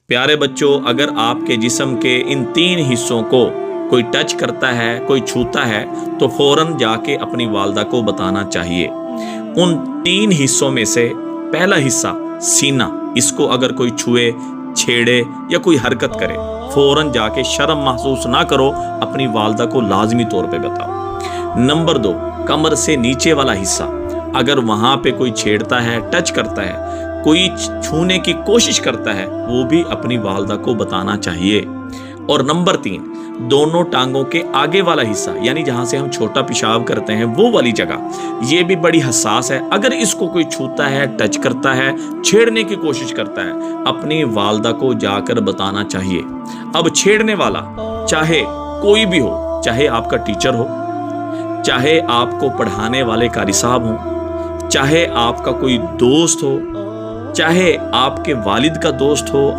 پیارے بچوں، اگر آپ کے جسم کے ان 3 حصوں کو کوئی ٹچ کرتا ہے، کوئی چھوتا ہے، تو فوراً جا کے اپنی والدہ کو بتانا چاہیے۔ ان 3 حصوں میں سے پہلا حصہ سینہ، اس کو اگر کوئی چھوئے، چھیڑے یا کوئی حرکت کرے، فوراً جا کے شرم محسوس نہ کرو، اپنی والدہ کو لازمی طور پہ بتاؤ۔ نمبر 2، کمر سے نیچے والا حصہ، اگر وہاں پہ کوئی چھیڑتا ہے، ٹچ کرتا ہے، کوئی چھونے کی کوشش کرتا ہے، وہ بھی اپنی والدہ کو بتانا چاہیے۔ اور نمبر 3، دونوں ٹانگوں کے آگے والا حصہ، یعنی جہاں سے ہم چھوٹا پیشاب کرتے ہیں وہ والی جگہ، یہ بھی بڑی حساس ہے۔ اگر اس کو کوئی چھوتا ہے، ٹچ کرتا ہے، چھیڑنے کی کوشش کرتا ہے، اپنی والدہ کو جا کر بتانا چاہیے۔ اب چھیڑنے والا چاہے کوئی بھی ہو، چاہے آپ کا ٹیچر ہو، چاہے آپ کو پڑھانے والے قاری صاحب ہوں، چاہے آپ کا کوئی دوست ہو، چاہے آپ کے والد کا دوست ہو،